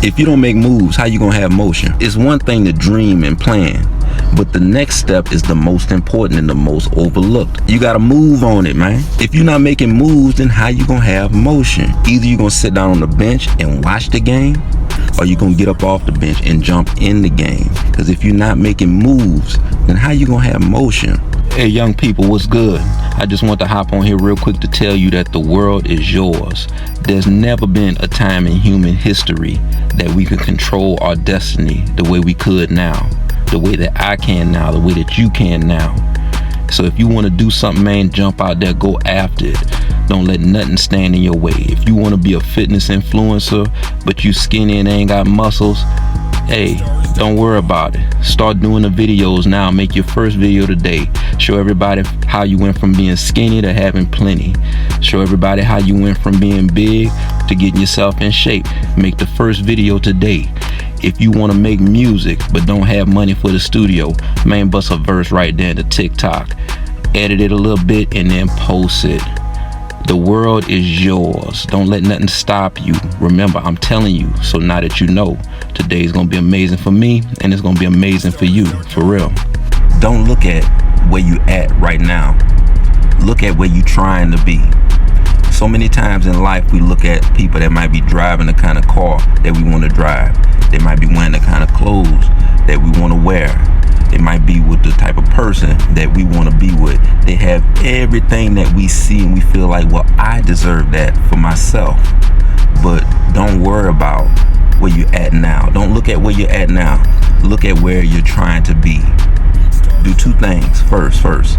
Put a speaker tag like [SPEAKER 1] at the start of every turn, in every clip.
[SPEAKER 1] If you don't make moves, how you gonna have motion? It's one thing to dream and plan, but the next step is the most important and the most overlooked. You gotta move on it, man. If you're not making moves, then how you gonna have motion? Either you're gonna sit down on the bench and watch the game, or you're gonna get up off the bench and jump in the game. Because if you're not making moves, then how you gonna have motion? Hey young people, what's good? I just want to hop on here real quick to tell you that the world is yours. There's never been a time in human history that we could control our destiny the way we could now, the way that I can now, the way that you can now. So if you want to do something, man, jump out there, go after it. Don't let nothing stand in your way. If you want to be a fitness influencer, but you skinny and ain't got muscles, hey, don't worry about it. Start doing the videos now. Make your first video today. Show everybody how you went from being skinny to having plenty. Show everybody how you went from being big to getting yourself in shape. Make the first video today. If you want to make music but don't have money for the studio, man, bust a verse right there into TikTok. Edit it a little bit and then post it. The world is yours. Don't let nothing stop you. Remember, I'm telling you, so now that you know, today's gonna be amazing for me and it's gonna be amazing for you, for real. Don't look at where you at right now. Look at where you trying to be. So many times in life we look at people that might be driving the kind of car that we want to drive. They might be wearing the kind of clothes that we want to wear. They might be with the type of person that we want to be with. They have everything that we see and we feel like, well, I deserve that for myself. But don't worry about where you're at now. Don't look at where you're at now. Look at where you're trying to be. Do two things. First,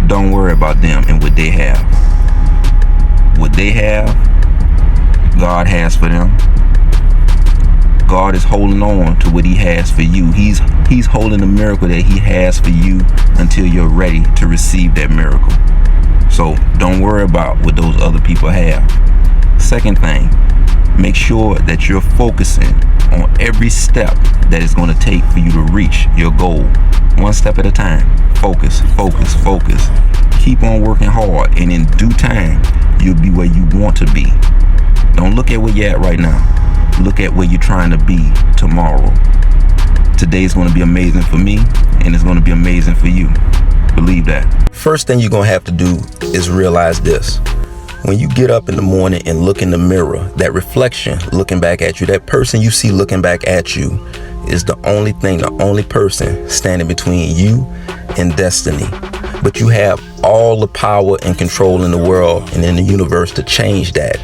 [SPEAKER 1] don't worry about them and what they have. What they have, God has for them. God is holding on to what he has for you. He's holding the miracle that he has for you until you're ready to receive that miracle. So don't worry about what those other people have. Second thing, make sure that you're focusing on every step that it's going to take for you to reach your goal. One step at a time. Focus. Keep on working hard, and in due time, you'll be where you want to be. Don't look at where you're at right now. Look at where you're trying to be tomorrow. Today's going to be amazing for me, and it's going to be amazing for you. Believe that. First thing you're going to have to do is realize this. When you get up in the morning and look in the mirror, that reflection looking back at you, that person you see looking back at you is the only thing, the only person standing between you and destiny. But you have all the power and control in the world and in the universe to change that.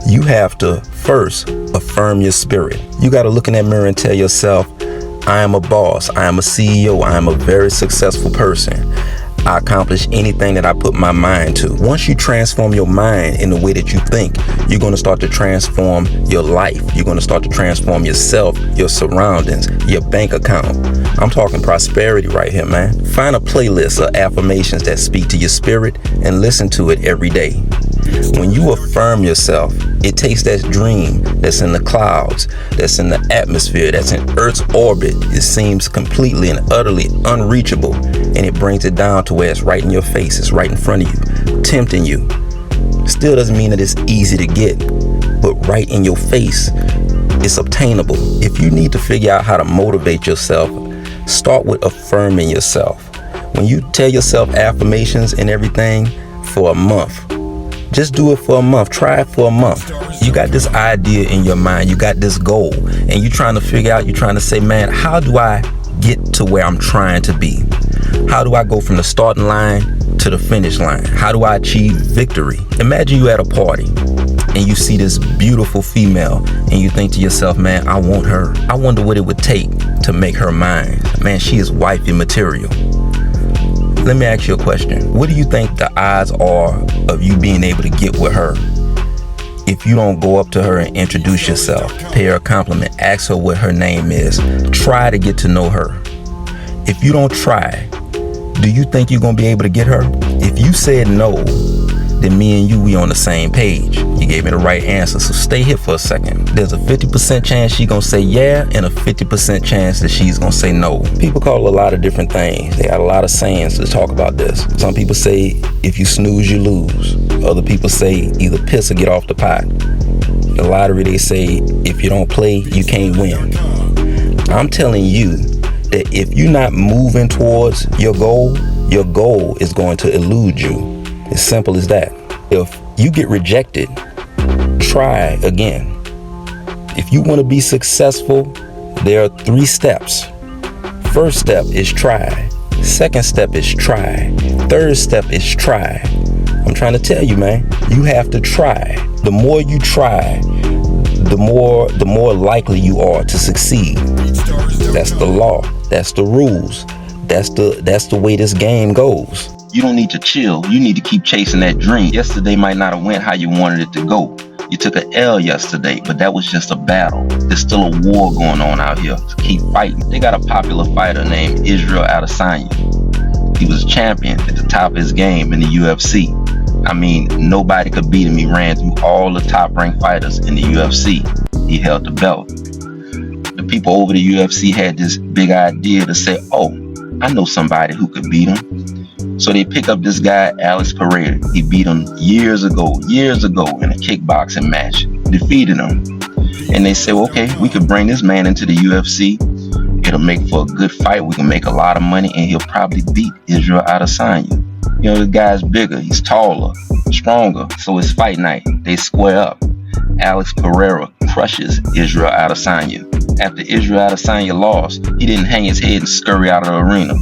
[SPEAKER 1] You have to first affirm your spirit. You got to look in that mirror and tell yourself, I am a boss, I am a CEO, I am a very successful person. I accomplish anything that I put my mind to. Once you transform your mind in the way that you think, you're going to start to transform your life. You're going to start to transform yourself, your surroundings, your bank account. I'm talking prosperity right here, man. Find a playlist of affirmations that speak to your spirit and listen to it every day. When you affirm yourself, it takes that dream that's in the clouds, that's in the atmosphere, that's in Earth's orbit. It seems completely and utterly unreachable, and it brings it down to where it's right in your face, it's right in front of you, tempting you. Still doesn't mean that it's easy to get, but right in your face, it's obtainable. If you need to figure out how to motivate yourself, start with affirming yourself. When you tell yourself affirmations and everything for a month, just do it for a month. Try it for a month. You got this idea in your mind. You got this goal. And you're trying to figure out, you're trying to say, man, how do I get to where I'm trying to be? How do I go from the starting line to the finish line? How do I achieve victory? Imagine you at a party and you see this beautiful female and you think to yourself, man, I want her. I wonder what it would take to make her mine. Man, she is wifey material. Let me ask you a question. What do you think the odds are of you being able to get with her if you don't go up to her and introduce yourself, pay her a compliment, ask her what her name is, try to get to know her? If you don't try, do you think you're going to be able to get her? If you said no, then me and you, we on the same page. You gave me the right answer, so stay here for a second. There's a 50% chance she's gonna say yeah, and a 50% chance that she's gonna say no. People call it a lot of different things. They got a lot of sayings to talk about this. Some people say, if you snooze, you lose. Other people say, either piss or get off the pot. The lottery, they say, if you don't play, you can't win. I'm telling you that if you're not moving towards your goal is going to elude you. As simple as that. If you get rejected, try again. If you want to be successful, there are 3 steps. First step is try. Second step is try. Third step is try. I'm trying to tell you, man, you have to try. The more you try, the more likely you are to succeed. That's the law. That's the rules. That's the way this game goes. You don't need to chill. You need to keep chasing that dream. Yesterday might not have went how you wanted it to go. You took an L yesterday, but that was just a battle. There's still a war going on out here. So keep fighting. They got a popular fighter named Israel Adesanya. He was a champion at the top of his game in the UFC. I mean, nobody could beat him. He ran through all the top-ranked fighters in the UFC. He held the belt. The people over the UFC had this big idea to say, oh, I know somebody who could beat him. So they pick up this guy, Alex Pereira. He beat him years ago in a kickboxing match, defeated him. And they say, well, okay, we could bring this man into the UFC. It'll make for a good fight. We can make a lot of money, and he'll probably beat Israel Adesanya. You know, the guy's bigger, he's taller, stronger. So it's fight night. They square up. Alex Pereira crushes Israel Adesanya. After Israel Adesanya lost, he didn't hang his head and scurry out of the arena.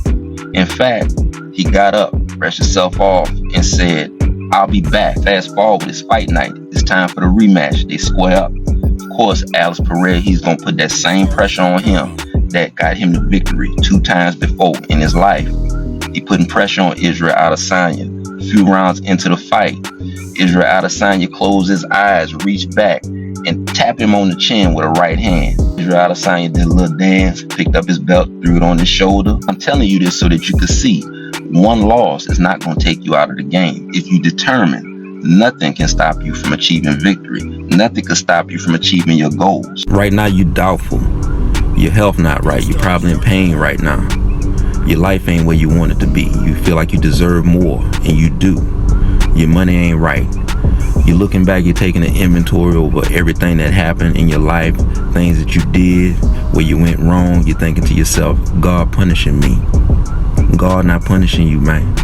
[SPEAKER 1] In fact, he got up, brushed himself off, and said, I'll be back. Fast forward, it's fight night. It's time for the rematch. They square up. Of course, Alex Pereira, he's going to put that same pressure on him that got him the victory 2 times before in his life. He putting pressure on Israel Adesanya. A few rounds into the fight, Israel Adesanya closed his eyes, reached back, and tapped him on the chin with a right hand. Israel Adesanya did a little dance, picked up his belt, threw it on his shoulder. I'm telling you this so that you can see, one loss is not going to take you out of the game. If you determine, nothing can stop you from achieving victory. Nothing can stop you from achieving your goals. Right now, you're doubtful. Your health not right. You're probably in pain right now. Your life ain't where you want it to be. You feel like you deserve more, and you do. Your money ain't right. You're looking back, you're taking an inventory over everything that happened in your life, things that you did, where you went wrong. You're thinking to yourself, God punishing me. God not punishing you, man.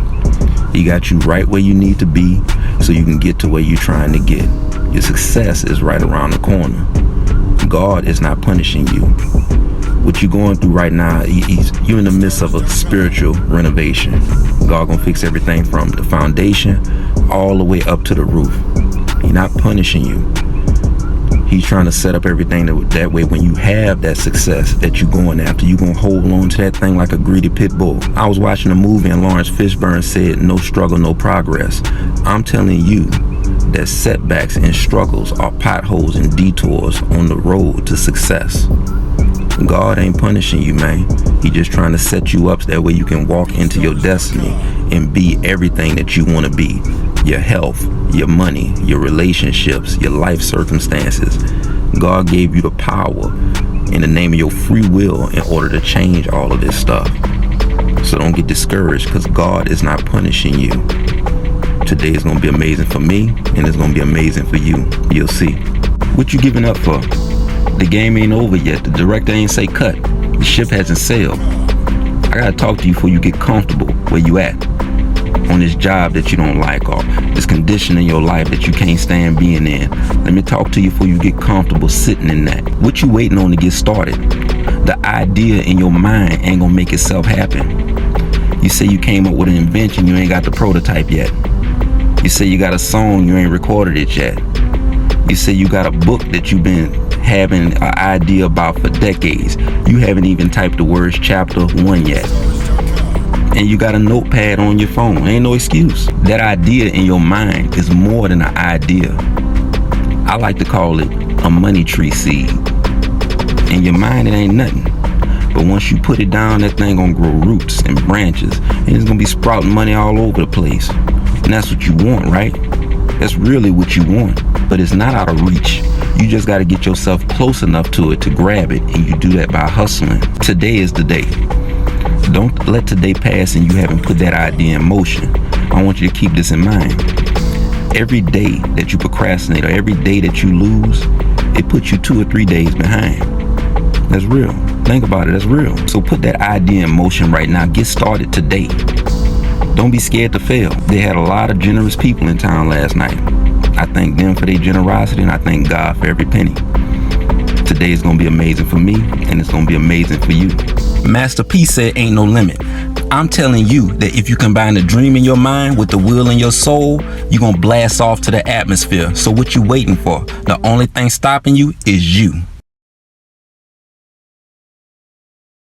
[SPEAKER 1] He got you right where you need to be so you can get to where you're trying to get. Your success is right around the corner. God is not punishing you. What you're going through right now, you're in the midst of a spiritual renovation. God gonna fix everything from the foundation all the way up to the roof. He's not punishing you. He's trying to set up everything that way when you have that success that you're going after, you're gonna hold on to that thing like a greedy pit bull. I was watching a movie and Lawrence Fishburne said, no struggle, no progress. I'm telling you that setbacks and struggles are potholes and detours on the road to success. God ain't punishing you, man. He just trying to set you up that way you can walk into your destiny and be everything that you want to be. Your health, your money, your relationships, your life circumstances. God gave you the power in the name of your free will in order to change all of this stuff. So don't get discouraged, because God is not punishing you. Today is going to be amazing for me, and it's going to be amazing for you. You'll see. What you giving up for? The game ain't over yet. The director ain't say cut. The ship hasn't sailed. I gotta talk to you before you get comfortable where you at. On this job that you don't like, or this condition in your life that you can't stand being in. Let me talk to you before you get comfortable sitting in that. What you waiting on to get started? The idea in your mind ain't gonna make itself happen. You say you came up with an invention, you ain't got the prototype yet. You say you got a song, you ain't recorded it yet. You say you got a book that you've been having an idea about for decades. You haven't even typed the words chapter 1 yet. And you got a notepad on your phone. Ain't no excuse. That idea in your mind is more than an idea. I like to call it a money tree seed. In your mind, it ain't nothing. But once you put it down, that thing gonna grow roots and branches, and it's gonna be sprouting money all over the place. And that's what you want, right? That's really what you want. But it's not out of reach. You just got to get yourself close enough to it to grab it, and you do that by hustling. Today is the day. Don't let today pass and you haven't put that idea in motion. I want you to keep this in mind. Every day that you procrastinate or every day that you lose, it puts you 2 or 3 days behind. That's real. Think about it, that's real. So put that idea in motion right now. Get started today. Don't be scared to fail. They had a lot of generous people in town last night. I thank them for their generosity, and I thank God for every penny. Today is gonna be amazing for me, and it's gonna be amazing for you. Master P said ain't no limit. I'm telling you that if you combine the dream in your mind with the will in your soul, you're gonna blast off to the atmosphere. So what you waiting for? The only thing stopping you is you.